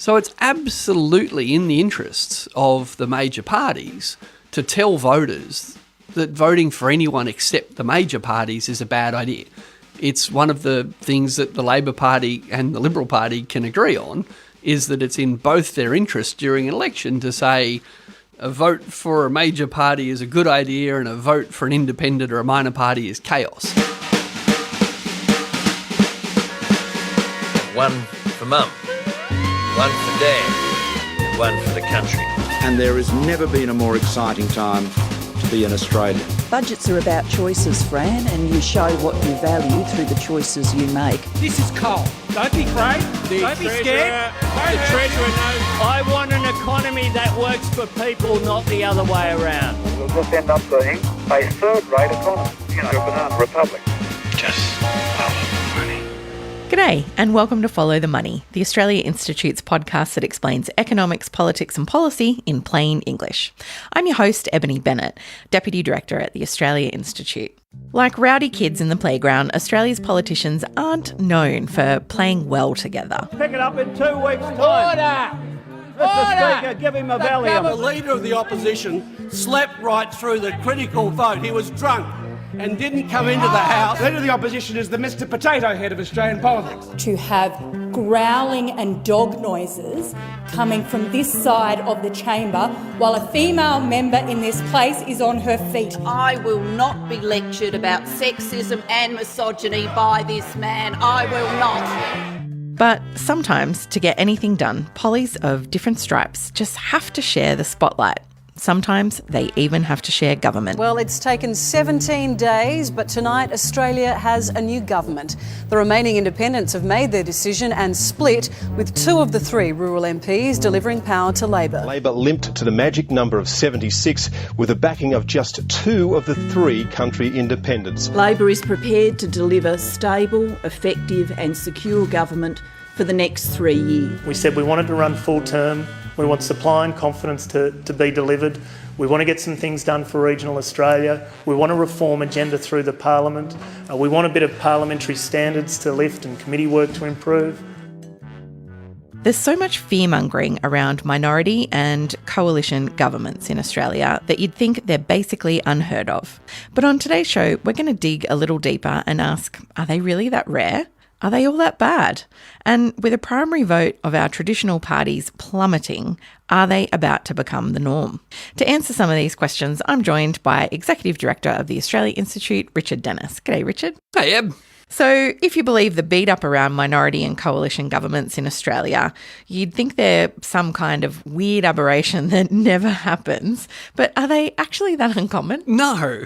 So it's absolutely in the interests of the major parties to tell voters that voting for anyone except the major parties is a bad idea. It's one of the things that the Labor Party and the Liberal Party can agree on, is that it's in both their interests during an election to say a vote for a major party is a good idea and a vote for an independent or a minor party is chaos. One for Mum, one for Dad, and one for the country. And there has never been a more exciting time to be an Australian. Budgets are about choices, Fran, and you show what you value through the choices you make. This is coal. Don't be afraid. Don't be scared. The Treasurer knows. I want an economy that works for people, not the other way around. We'll just end up being a third-rate economy, a banana republic. Just follow the money. G'day and welcome to Follow the Money, the Australia Institute's podcast that explains economics, politics and policy in plain English. I'm your host, Ebony Bennett, Deputy Director at the Australia Institute. Like rowdy kids in the playground, Australia's politicians aren't known for playing well together. Pick it up in 2 weeks' time. Order! Mr. Speaker, give him a Valium. The Leader of the Opposition slept right through the critical vote. He was drunk and didn't come into the House. The Leader of the Opposition is the Mr. Potato Head of Australian politics. To have growling and dog noises coming from this side of the chamber while a female member in this place is on her feet. I will not be lectured about sexism and misogyny by this man. I will not. But sometimes, to get anything done, pollies of different stripes just have to share the spotlight. Sometimes they even have to share government. Well, it's taken 17 days, but tonight Australia has a new government. The remaining independents have made their decision and split, with 2 of the 3 rural MPs delivering power to Labor. Labor limped to the magic number of 76 with the backing of just 2 of the 3 country independents. Labor is prepared to deliver stable, effective and secure government for the next 3 years. We said we wanted to run full term. We want supply and confidence to be delivered. We want to get some things done for regional Australia. We want a reform agenda through the Parliament. We want a bit of parliamentary standards to lift and committee work to improve. There's so much fear-mongering around minority and coalition governments in Australia that you'd think they're basically unheard of. But on today's show, we're going to dig a little deeper and ask, are they really that rare? Are they all that bad? And with a primary vote of our traditional parties plummeting, are they about to become the norm? To answer some of these questions, I'm joined by Executive Director of the Australia Institute, Richard Dennis. G'day, Richard. Hey, Eb. So if you believe the beat up around minority and coalition governments in Australia, you'd think they're some kind of weird aberration that never happens. But are they actually that uncommon? No.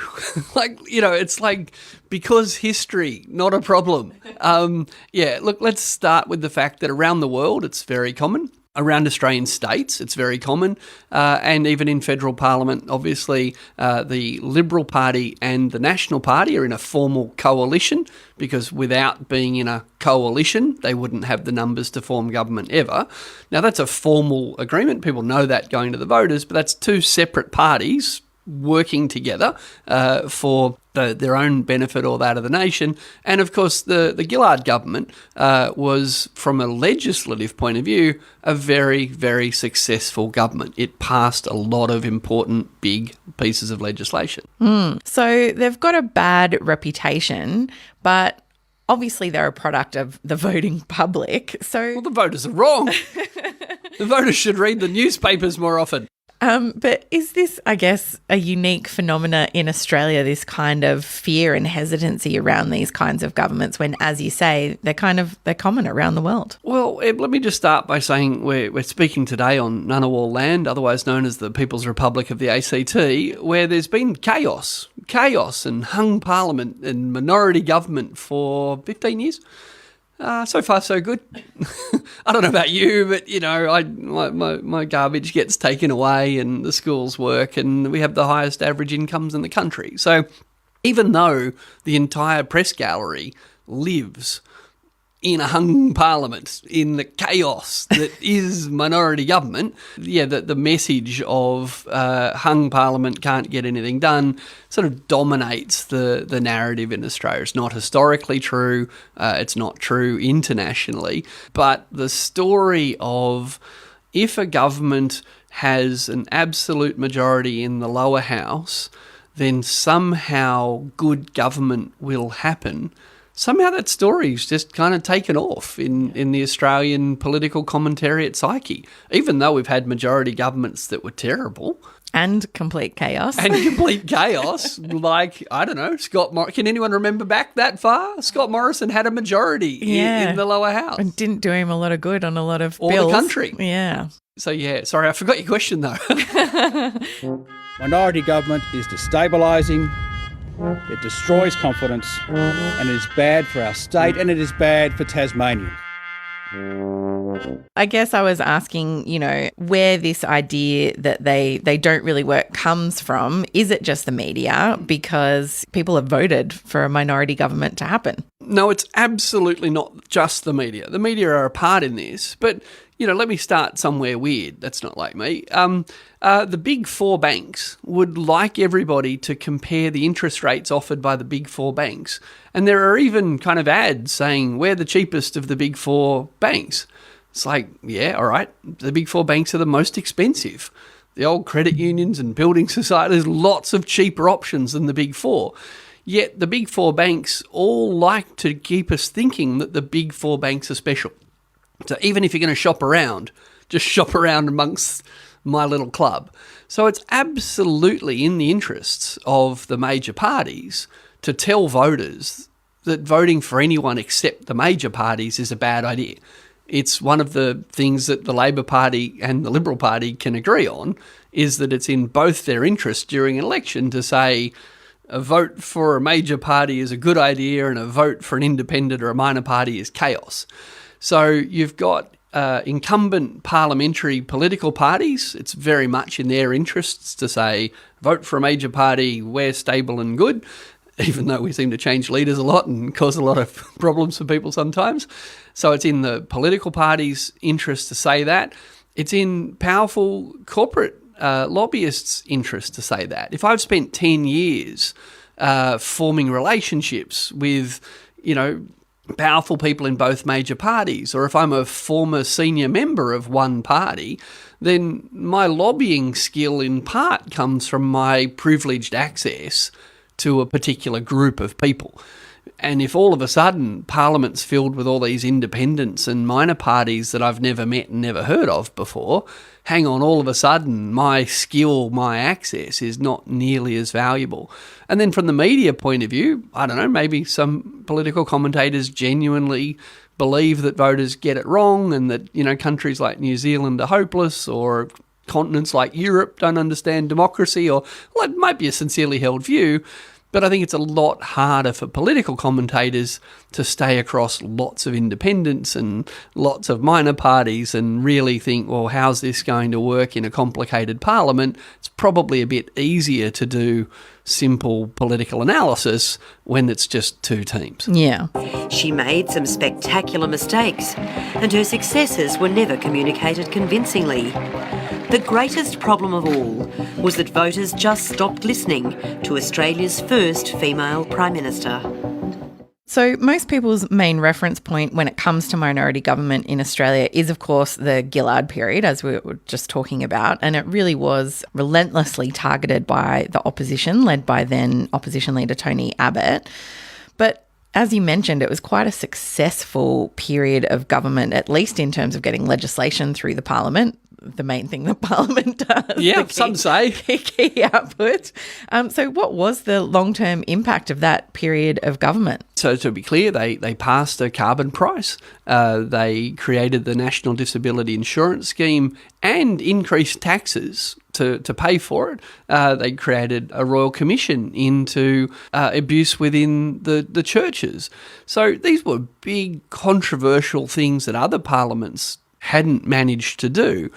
It's like because history, not a problem. Look, let's start with the fact that around the world it's very common. Around Australian states, it's very common, and even in federal parliament, obviously, the Liberal Party and the National Party are in a formal coalition, because without being in a coalition, they wouldn't have the numbers to form government ever. Now, that's a formal agreement. People know that going to the voters, but that's 2 separate parties working together for their own benefit or that of the nation. And of course, the Gillard government was, from a legislative point of view, a very, very successful government. It passed a lot of important, big pieces of legislation. So they've got a bad reputation, but obviously they're a product of the voting public. So the voters are wrong. The voters should read the newspapers more often. But is this, I guess, a unique phenomena in Australia, this kind of fear and hesitancy around these kinds of governments when, as you say, they're common around the world? Well, Eb, let me just start by saying we're speaking today on Ngunnawal land, otherwise known as the People's Republic of the ACT, where there's been chaos and hung parliament and minority government for 15 years. So far, so good. I don't know about you, but, my garbage gets taken away and the schools work and we have the highest average incomes in the country. So even though the entire press gallery lives in a hung parliament, in the chaos that is minority government, the message of hung parliament can't get anything done sort of dominates the narrative in Australia. It's not historically true. It's not true internationally. But the story of if a government has an absolute majority in the lower house, then somehow good government will happen. Somehow that story's just kind of taken off in the Australian political commentariat psyche, even though we've had majority governments that were terrible. And complete chaos. Like, I don't know, can anyone remember back that far? Scott Morrison had a majority in the lower house. And didn't do him a lot of good on a lot of All bills. the country. Yeah. So, sorry, I forgot your question, though. Minority government is destabilising, it destroys confidence, and it is bad for our state and it is bad for Tasmania. I guess I was asking, where this idea that they don't really work comes from. Is it just the media? Because people have voted for a minority government to happen. No, it's absolutely not just the media. The media are a part in this, but let me start somewhere weird. That's not like me. The big four banks would like everybody to compare the interest rates offered by the big four banks. And there are even kind of ads saying we're the cheapest of the big four banks. It's like, yeah, all right. The big four banks are the most expensive. The old credit unions and building societies, lots of cheaper options than the big four. Yet the big four banks all like to keep us thinking that the big four banks are special. So even if you're going to shop around, just shop around amongst my little club. So it's absolutely in the interests of the major parties to tell voters that voting for anyone except the major parties is a bad idea. It's one of the things that the Labor Party and the Liberal Party can agree on, is that it's in both their interests during an election to say a vote for a major party is a good idea and a vote for an independent or a minor party is chaos. So you've got incumbent parliamentary political parties. It's very much in their interests to say, vote for a major party, we're stable and good, even though we seem to change leaders a lot and cause a lot of problems for people sometimes. So it's in the political parties' interest to say that. It's in powerful corporate lobbyists' interest to say that. If I've spent 10 years forming relationships with, powerful people in both major parties, or if I'm a former senior member of one party, then my lobbying skill in part comes from my privileged access to a particular group of people. And if all of a sudden Parliament's filled with all these independents and minor parties that I've never met and never heard of before, hang on, all of a sudden my skill, my access is not nearly as valuable. And then from the media point of view, I don't know, maybe some political commentators genuinely believe that voters get it wrong and that, countries like New Zealand are hopeless, or continents like Europe don't understand democracy, or, well, it might be a sincerely held view. But I think it's a lot harder for political commentators to stay across lots of independents and lots of minor parties and really think, well, how's this going to work in a complicated parliament? It's probably a bit easier to do simple political analysis when it's just two teams. Yeah. She made some spectacular mistakes, and her successes were never communicated convincingly. The greatest problem of all was that voters just stopped listening to Australia's first female Prime Minister. So most people's main reference point when it comes to minority government in Australia is, of course, the Gillard period, as we were just talking about, and it really was relentlessly targeted by the opposition, led by then opposition leader Tony Abbott. But as you mentioned, it was quite a successful period of government, at least in terms of getting legislation through the parliament. The main thing that Parliament does. Yeah, some say. Key output. So what was the long-term impact of that period of government? So to be clear, they passed a carbon price. They created the National Disability Insurance Scheme and increased taxes to pay for it. They created a royal commission into abuse within the churches. So these were big controversial things that other parliaments hadn't managed to do.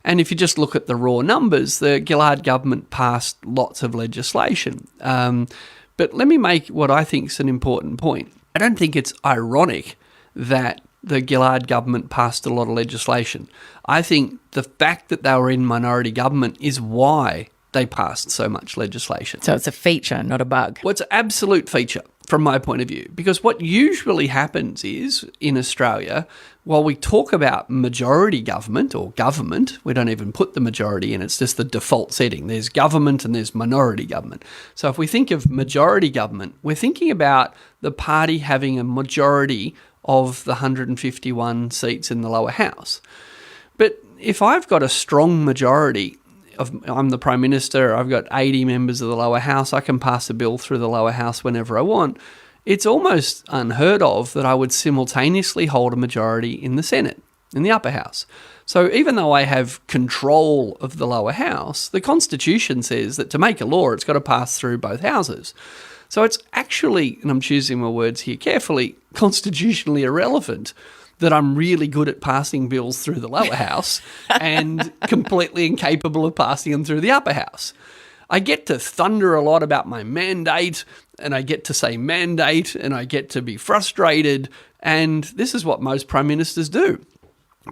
And if you just look at the raw numbers, the Gillard government passed lots of legislation. But let me make what I think is an important point. I don't think it's ironic that the Gillard government passed a lot of legislation. I think the fact that they were in minority government is why they passed so much legislation. So it's a feature, not a bug. Well, it's an absolute feature from my point of view, because what usually happens is in Australia, while we talk about majority government or government, we don't even put the majority in, it's just the default setting. There's government and there's minority government. So if we think of majority government, we're thinking about the party having a majority of the 151 seats in the lower house. But if I've got a strong majority, I'm the Prime Minister, I've got 80 members of the lower house, I can pass a bill through the lower house whenever I want, it's almost unheard of that I would simultaneously hold a majority in the Senate, in the upper house. So even though I have control of the lower house, the Constitution says that to make a law, it's got to pass through both houses. So it's actually, and I'm choosing my words here carefully, constitutionally irrelevant that I'm really good at passing bills through the lower house and completely incapable of passing them through the upper house. I get to thunder a lot about my mandate, and I get to say mandate, and I get to be frustrated, and this is what most prime ministers do.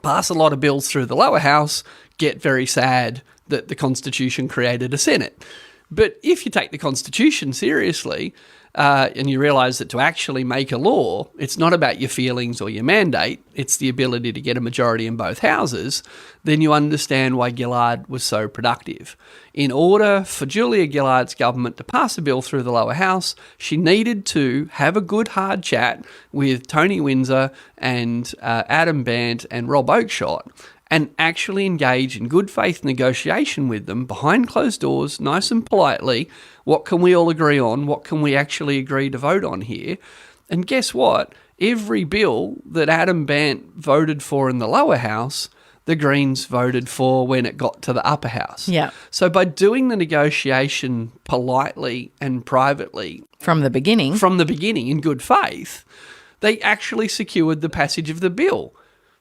Pass a lot of bills through the lower house, get very sad that the Constitution created a Senate. But if you take the Constitution seriously, and you realise that to actually make a law, it's not about your feelings or your mandate, it's the ability to get a majority in both houses, then you understand why Gillard was so productive. In order for Julia Gillard's government to pass a bill through the lower house, she needed to have a good hard chat with Tony Windsor and Adam Bandt and Rob Oakeshott, and actually engage in good faith negotiation with them behind closed doors, nice and politely. What can we all agree on? What can we actually agree to vote on here? And guess what? Every bill that Adam Bandt voted for in the lower house, the Greens voted for when it got to the upper house. Yeah. So by doing the negotiation politely and privately From the beginning in good faith, they actually secured the passage of the bill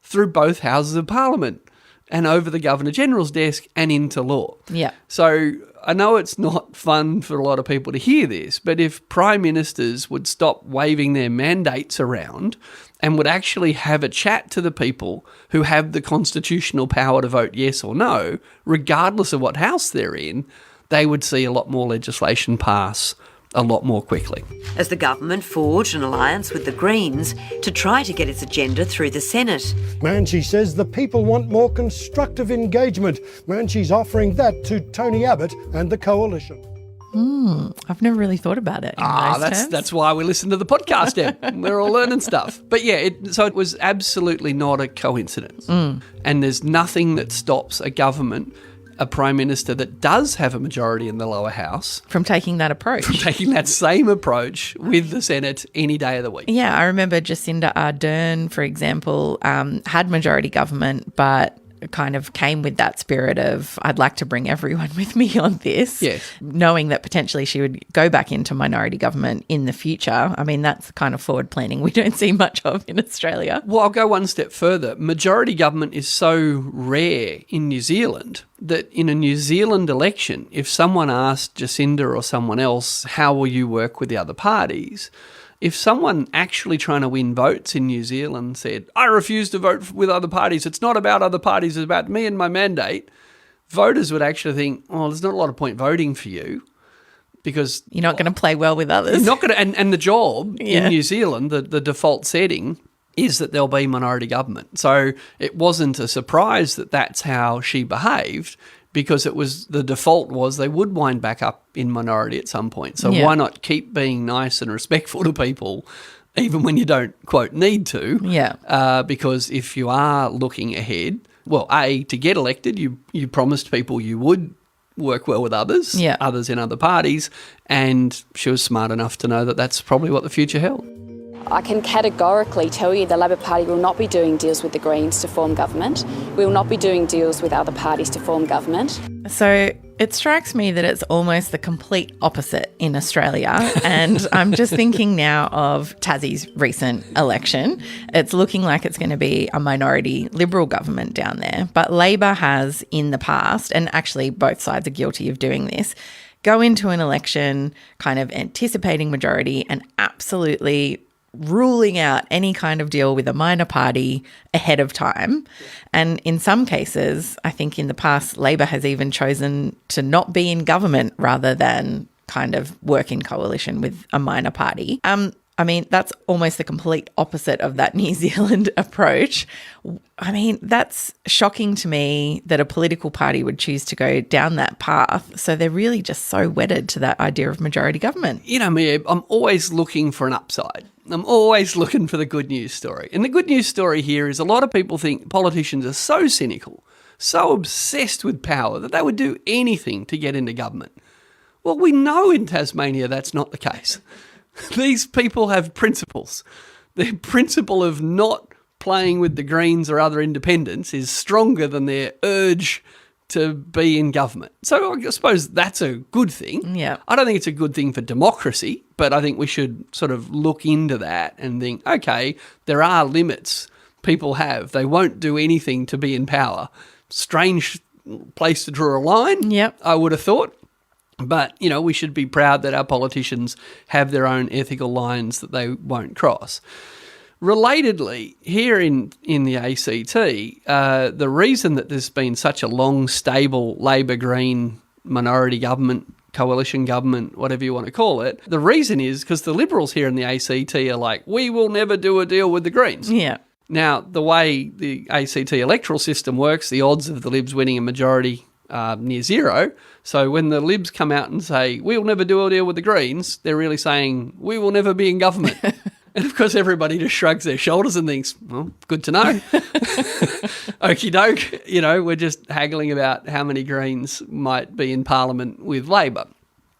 through both houses of Parliament and over the Governor-General's desk and into law. Yeah. So I know it's not fun for a lot of people to hear this, but if Prime Ministers would stop waving their mandates around and would actually have a chat to the people who have the constitutional power to vote yes or no, regardless of what house they're in, they would see a lot more legislation pass a lot more quickly. As the government forged an alliance with the Greens to try to get its agenda through the Senate. Manchi says the people want more constructive engagement. Manchi's offering that to Tony Abbott and the coalition. I've never really thought about it in those terms. That's why we listen to the podcast, Em. We're all learning stuff. But yeah, so it was absolutely not a coincidence. And there's nothing that stops a government, a Prime Minister that does have a majority in the lower house, from taking that approach. From taking that same approach with the Senate any day of the week. Yeah, I remember Jacinda Ardern, for example, had majority government, but kind of came with that spirit of, I'd like to bring everyone with me on this, yes, knowing that potentially she would go back into minority government in the future. I mean, that's the kind of forward planning we don't see much of in Australia. Well, I'll go one step further. Majority government is so rare in New Zealand that in a New Zealand election, if someone asked Jacinda or someone else, how will you work with the other parties? If someone actually trying to win votes in New Zealand said, I refuse to vote with other parties, it's not about other parties, it's about me and my mandate, voters would actually think, oh, there's not a lot of point voting for you because you're not going to play well with others. You're not going to, and the job in New Zealand, the default setting is that there'll be minority government. So it wasn't a surprise that that's how she behaved, because it was the default was they would wind back up in minority at some point. So why not keep being nice and respectful to people even when you don't, quote, need to? Yeah. Because if you are looking ahead, well, A, to get elected, you promised people you would work well with others, others in other parties, and she was smart enough to know that that's probably what the future held. I can categorically tell you the Labor Party will not be doing deals with the Greens to form government. We will not be doing deals with other parties to form government. So it strikes me that it's almost the complete opposite in Australia. And I'm just thinking now of Tassie's recent election. It's looking like it's going to be a minority Liberal government down there. But Labor has in the past, and actually both sides are guilty of doing this, go into an election kind of anticipating majority and absolutely ruling out any kind of deal with a minor party ahead of time. And in some cases, I think in the past, Labor has even chosen to not be in government rather than kind of work in coalition with a minor party. I mean, that's almost the complete opposite of that New Zealand approach. I mean, that's shocking to me that a political party would choose to go down that path. So they're really just so wedded to that idea of majority government. You know me, I'm always looking for an upside. I'm always looking for the good news story. And the good news story here is a lot of people think politicians are so cynical, so obsessed with power that they would do anything to get into government. Well, we know in Tasmania that's not the case. These people have principles. Their principle of not playing with the Greens or other independents is stronger than their urge to be in government. So I suppose that's a good thing. Yeah. I don't think it's a good thing for democracy, but I think we should sort of look into that and think, okay, there are limits people have. They won't do anything to be in power. Strange place to draw a line, Yep. I would have thought. But, you know, we should be proud that our politicians have their own ethical lines that they won't cross. Relatedly, here in the ACT, the reason that there's been such a long, stable Labor-Green minority government, coalition government, whatever you want to call it, the reason is because the Liberals here in the ACT are like, we will never do a deal with the Greens. Yeah. Now, the way the ACT electoral system works, the odds of the Libs winning a majority near zero. So when the Libs come out and say, we'll never do a deal with the Greens, they're really saying, we will never be in government. And of course, everybody just shrugs their shoulders and thinks, well, good to know. Okie doke. You know, we're just haggling about how many Greens might be in Parliament with Labor.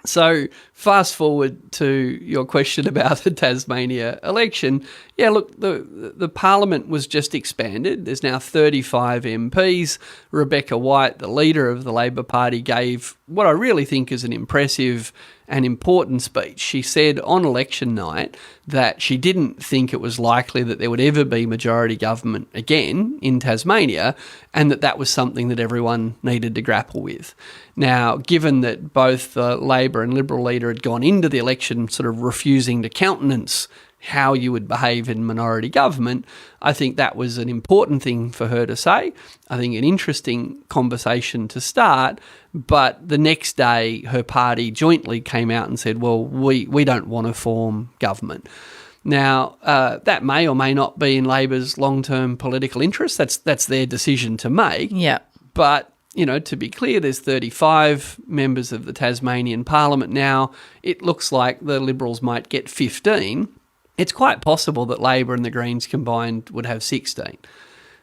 So fast forward to your question about the Tasmania election. Yeah, look, the Parliament was just expanded. There's now 35 MPs. Rebecca White, the leader of the Labor Party, gave what I really think is an impressive and important speech. She said on election night that she didn't think it was likely that there would ever be majority government again in Tasmania, and that was something that everyone needed to grapple with. Now, given that both the Labor and Liberal leader had gone into the election sort of refusing to countenance how you would behave in minority government, I think that was an important thing for her to say. I think an interesting conversation to start, but the next day her party jointly came out and said, well, we don't want to form government. Now, that may or may not be in Labor's long-term political interest. That's their decision to make. Yeah. But, you know, to be clear, there's 35 members of the Tasmanian Parliament now. It looks like the Liberals might get 15. It's quite possible that Labor and the Greens combined would have 16.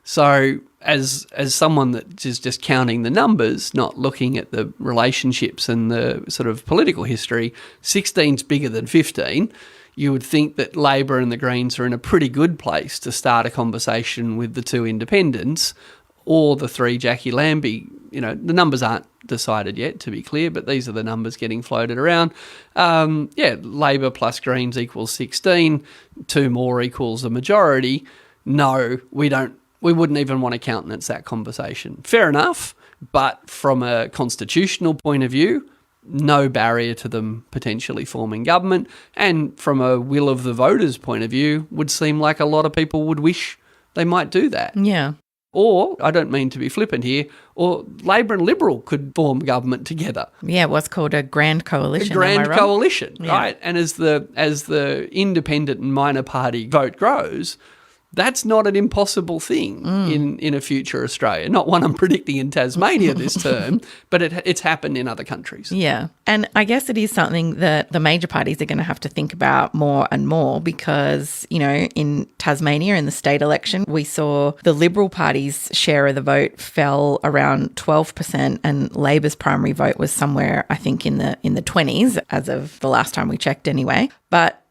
So as someone that is just counting the numbers, not looking at the relationships and the sort of political history, 16's bigger than 15. You would think that Labor and the Greens are in a pretty good place to start a conversation with the two independents or the three Jackie Lambie. You know, the numbers aren't decided yet, to be clear, but these are the numbers getting floated around. Labor plus Greens equals 16. 2 more equals a majority. No, we wouldn't even want to countenance that conversation. Fair enough, but from a constitutional point of view, no barrier to them potentially forming government. And from a will of the voters point of view, would seem like a lot of people would wish they might do that. Yeah. Or, I don't mean to be flippant here, or Labor and Liberal could form government together. Yeah, what's called a grand coalition. A grand coalition, Yeah. right? And as the independent and minor party vote grows, that's not an impossible thing in a future Australia. Not one I'm predicting in Tasmania this term, but it's happened in other countries. Yeah. And I guess it is something that the major parties are going to have to think about more and more because, you know, in Tasmania, in the state election, we saw the Liberal Party's share of the vote fell around 12% and Labor's primary vote was somewhere, I think, in the 20s as of the last time we checked anyway. But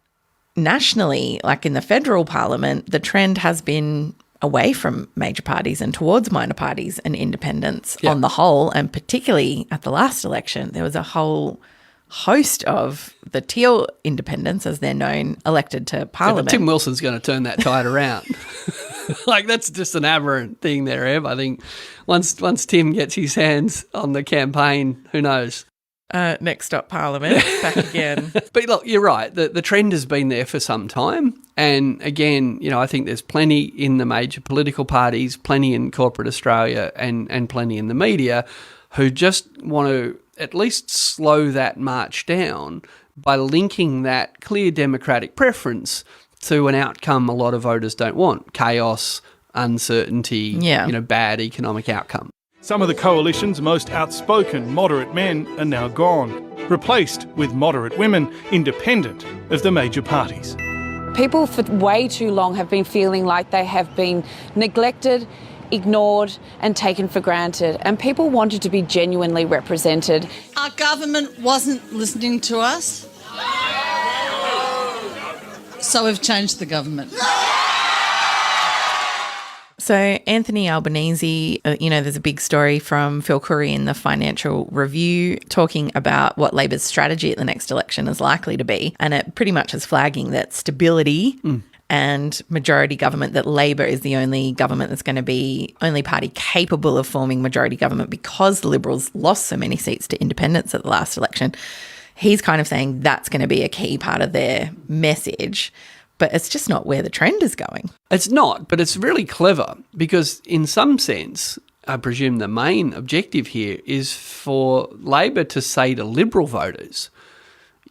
nationally, like in the federal parliament, the trend has been away from major parties and towards minor parties and independents on the whole, and particularly at the last election, there was a whole host of the Teal independents, as they're known, elected to parliament. Yeah, but Tim Wilson's going to turn that tide around. Like, that's just an aberrant thing there, Ev. I think once Tim gets his hands on the campaign, who knows? Next up, Parliament, back again. But look, you're right. The trend has been there for some time. And again, I think there's plenty in the major political parties, plenty in corporate Australia and plenty in the media who just want to at least slow that march down by linking that clear democratic preference to an outcome a lot of voters don't want: chaos, uncertainty, bad economic outcome. Some of the coalition's most outspoken moderate men are now gone, replaced with moderate women independent of the major parties. People for way too long have been feeling like they have been neglected, ignored and taken for granted, and people wanted to be genuinely represented. Our government wasn't listening to us, so we've changed the government. So Anthony Albanese, there's a big story from Phil Curry in the Financial Review talking about what Labor's strategy at the next election is likely to be. And it pretty much is flagging that stability and majority government, that Labor is the only government that's going to be, only party capable of forming majority government because the Liberals lost so many seats to independents at the last election. He's kind of saying that's going to be a key part of their message. But it's just not where the trend is going. It's not, but it's really clever because in some sense, I presume the main objective here is for Labor to say to Liberal voters,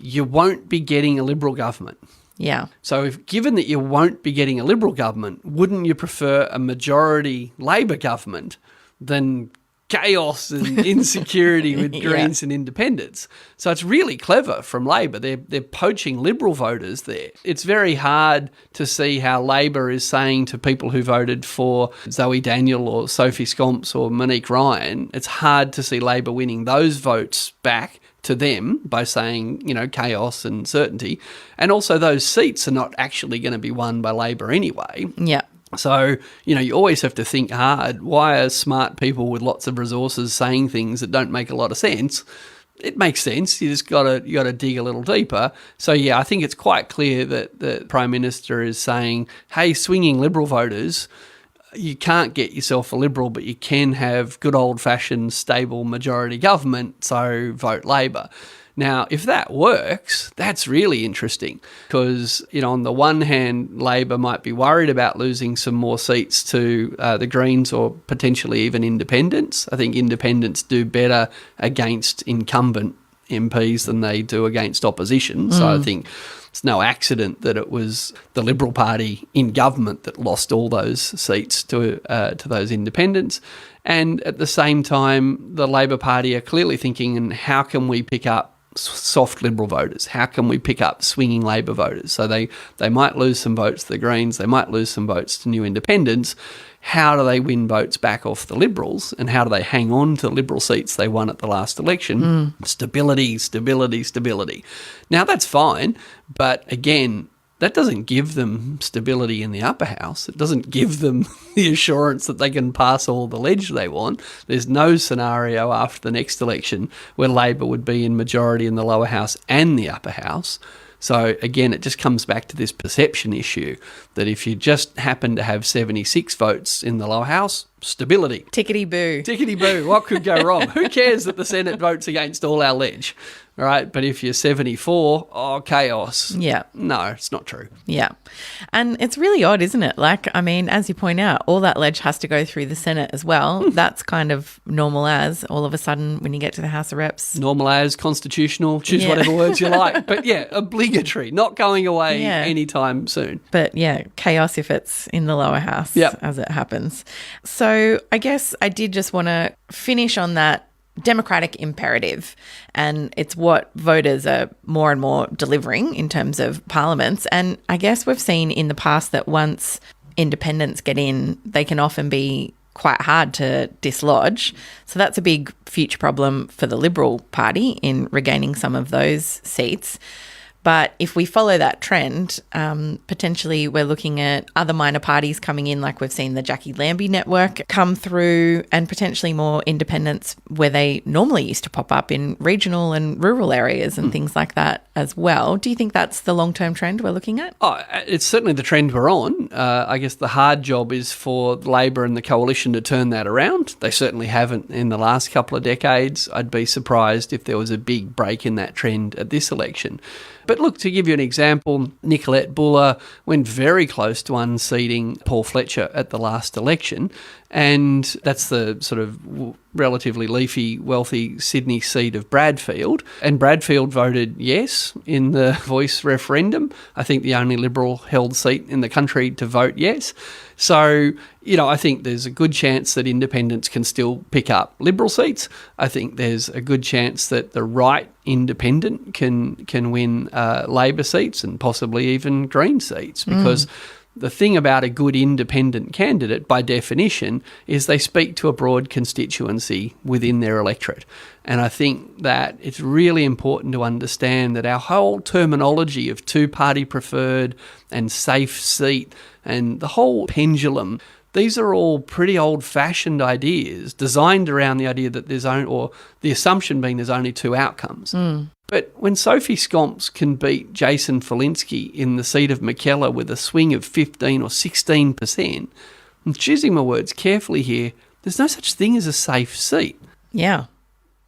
you won't be getting a Liberal government. Yeah. So given that you won't be getting a Liberal government, wouldn't you prefer a majority Labor government than chaos and insecurity with Greens and independents? So it's really clever from Labor. They're poaching Liberal voters there. It's very hard to see how Labor is saying to people who voted for Zoe Daniel or Sophie Scomps or Monique Ryan, it's hard to see Labor winning those votes back to them by saying, chaos and certainty. And also those seats are not actually going to be won by Labor anyway. Yeah. So, you always have to think hard. Why are smart people with lots of resources saying things that don't make a lot of sense? It makes sense. You just got to dig a little deeper. So, I think it's quite clear that the Prime Minister is saying, hey, swinging Liberal voters, you can't get yourself a Liberal, but you can have good old-fashioned stable majority government, so vote Labor. Now, if that works, that's really interesting because, on the one hand, Labor might be worried about losing some more seats to the Greens or potentially even independents. I think independents do better against incumbent MPs than they do against opposition. So I think it's no accident that it was the Liberal Party in government that lost all those seats to those independents. And at the same time, the Labor Party are clearly thinking, and how can we pick up soft Liberal voters? How can we pick up swinging Labor voters? So they might lose some votes to the Greens, they might lose some votes to New Independents. How do they win votes back off the Liberals, and how do they hang on to Liberal seats they won at the last election? Stability, stability, stability. Now, that's fine, but again, that doesn't give them stability in the upper house. It doesn't give them the assurance that they can pass all the ledge they want. There's no scenario after the next election where Labor would be in majority in the lower house and the upper house. So again, it just comes back to this perception issue that if you just happen to have 76 votes in the lower house, stability. Tickety-boo. Tickety-boo. What could go wrong? Who cares that the Senate votes against all our ledge? Right, but if you're 74, chaos. Yeah. No, it's not true. Yeah. And it's really odd, isn't it? As you point out, all that ledge has to go through the Senate as well. That's kind of normal as, all of a sudden, when you get to the House of Reps. Normal as, constitutional, choose whatever words you like. But obligatory, not going away anytime soon. But chaos if it's in the lower house as it happens. So I guess I did just want to finish on that democratic imperative, and it's what voters are more and more delivering in terms of parliaments. And I guess we've seen in the past that once independents get in, they can often be quite hard to dislodge. So that's a big future problem for the Liberal Party in regaining some of those seats. But if we follow that trend, potentially we're looking at other minor parties coming in, like we've seen the Jackie Lambie network come through, and potentially more independents where they normally used to pop up in regional and rural areas and things like that as well. Do you think that's the long-term trend we're looking at? Oh, it's certainly the trend we're on. I guess the hard job is for Labor and the Coalition to turn that around. They certainly haven't in the last couple of decades. I'd be surprised if there was a big break in that trend at this election. But look, to give you an example, Nicolette Buller went very close to unseating Paul Fletcher at the last election, and that's the sort of relatively leafy, wealthy Sydney seat of Bradfield. And Bradfield voted yes in the Voice referendum. I think the only Liberal-held seat in the country to vote yes. So, I think there's a good chance that independents can still pick up Liberal seats. I think there's a good chance that the right independent can win Labor seats and possibly even Green seats, because the thing about a good independent candidate, by definition, is they speak to a broad constituency within their electorate. And I think that it's really important to understand that our whole terminology of two-party preferred and safe seat and the whole pendulum, these are all pretty old-fashioned ideas designed around the idea that or the assumption being there's only two outcomes. But when Sophie Scomps can beat Jason Falinski in the seat of Mackellar with a swing of 15 or 16%, I'm choosing my words carefully here, there's no such thing as a safe seat. Yeah,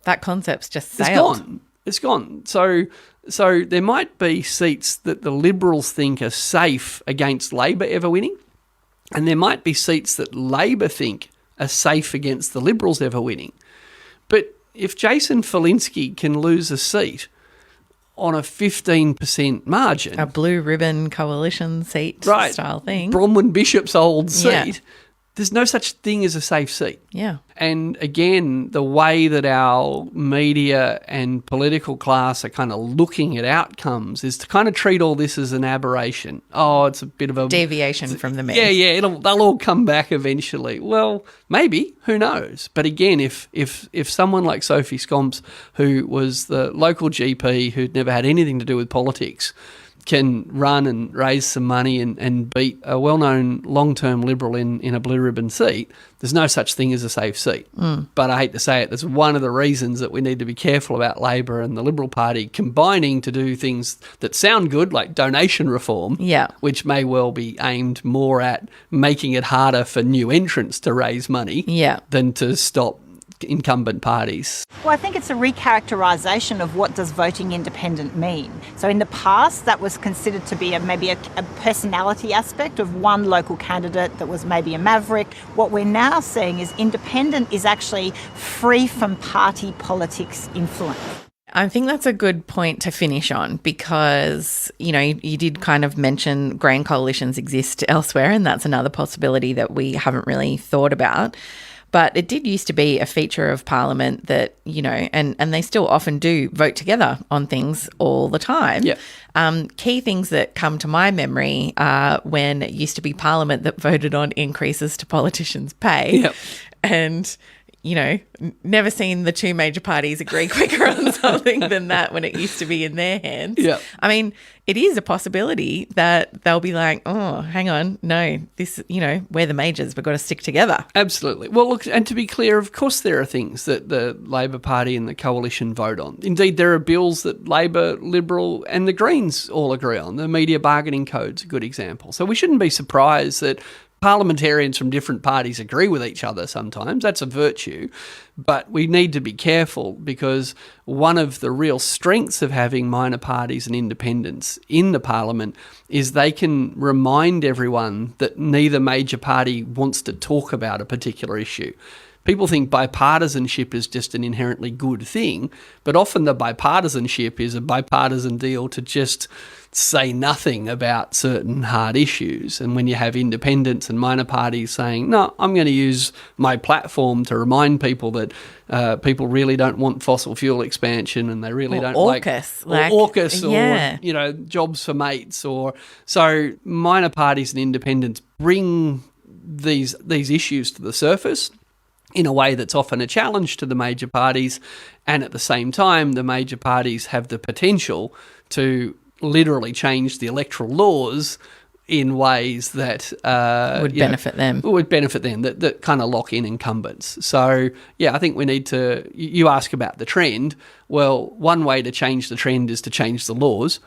that concept's just sailed. It's gone. So there might be seats that the Liberals think are safe against Labor ever winning, and there might be seats that Labor think are safe against the Liberals ever winning. But if Jason Falinski can lose a seat on a 15% margin... A blue ribbon coalition seat style thing. Bronwyn Bishop's old seat, there's no such thing as a safe seat. Yeah. And again, the way that our media and political class are kind of looking at outcomes is to kind of treat all this as an aberration. Oh, it's a bit of a... deviation from the mean. Yeah, they'll all come back eventually. Well, maybe, who knows? But again, if someone like Sophie Scomps, who was the local GP who'd never had anything to do with politics, can run and raise some money and beat a well-known long-term Liberal in a blue ribbon seat, there's no such thing as a safe seat. But I hate to say it, that's one of the reasons that we need to be careful about Labor and the Liberal Party combining to do things that sound good, like donation reform, which may well be aimed more at making it harder for new entrants to raise money than to stop incumbent parties. Well, I think it's a recharacterisation of what does voting independent mean. So in the past, that was considered to be maybe a personality aspect of one local candidate that was maybe a maverick. What we're now seeing is independent is actually free from party politics influence. I think that's a good point to finish on because, you did kind of mention Green coalitions exist elsewhere, and that's another possibility that we haven't really thought about. But it did used to be a feature of Parliament that, and they still often do vote together on things all the time. Key things that come to my memory are when it used to be Parliament that voted on increases to politicians' pay. And, never seen the two major parties agree quicker on something than that when it used to be in their hands. I mean, it is a possibility that they'll be like, oh, hang on, no, this, we're the majors, we've got to stick together. Absolutely. Well, look, and to be clear, of course there are things that the Labor Party and the Coalition vote on. Indeed, there are bills that Labor, Liberal and the Greens all agree on. The Media Bargaining Code's a good example. So we shouldn't be surprised that parliamentarians from different parties agree with each other sometimes. That's a virtue. But we need to be careful because one of the real strengths of having minor parties and independents in the parliament is they can remind everyone that neither major party wants to talk about a particular issue. People think bipartisanship is just an inherently good thing, but often the bipartisanship is a bipartisan deal to just say nothing about certain hard issues. And when you have independents and minor parties saying, no, I'm going to use my platform to remind people that people really don't want fossil fuel expansion and they really don't like AUKUS or jobs for mates. So minor parties and independents bring these issues to the surface in a way that's often a challenge to the major parties, and at the same time the major parties have the potential to literally change the electoral laws in ways that would benefit them. That kind of lock in incumbents. So, yeah, I think we need to... You ask about the trend. Well, one way to change the trend is to change the laws,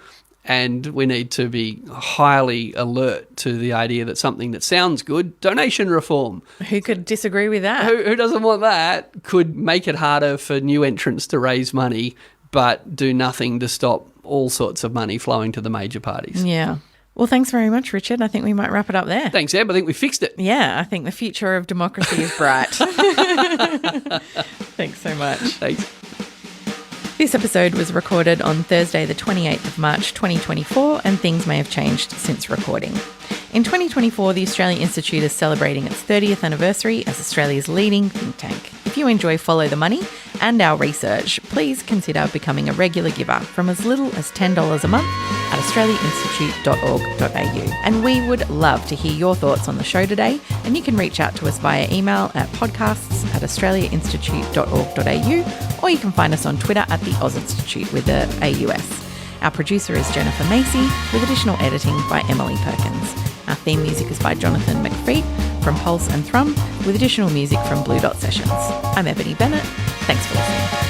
and we need to be highly alert to the idea that something that sounds good, donation reform. Who could disagree with that? Who doesn't want that? Could make it harder for new entrants to raise money, but do nothing to stop all sorts of money flowing to the major parties. Yeah. Well, thanks very much, Richard. I think we might wrap it up there. Thanks, Eb. I think we fixed it. Yeah, I think the future of democracy is bright. Thanks so much. Thanks. This episode was recorded on Thursday, the 28th of March, 2024, and things may have changed since recording. In 2024, the Australian Institute is celebrating its 30th anniversary as Australia's leading think tank. If you enjoy Follow the Money and our research, please consider becoming a regular giver from as little as $10 a month at australiainstitute.org.au. And we would love to hear your thoughts on the show today, and you can reach out to us via email at podcasts@australiainstitute.org.au, or you can find us on Twitter at the Oz Institute with the AUS. Our producer is Jennifer Macy, with additional editing by Emily Perkins. Our theme music is by Jonathan McFeet from Pulse and Thrum, with additional music from Blue Dot Sessions. I'm Ebony Bennett. Thanks for listening.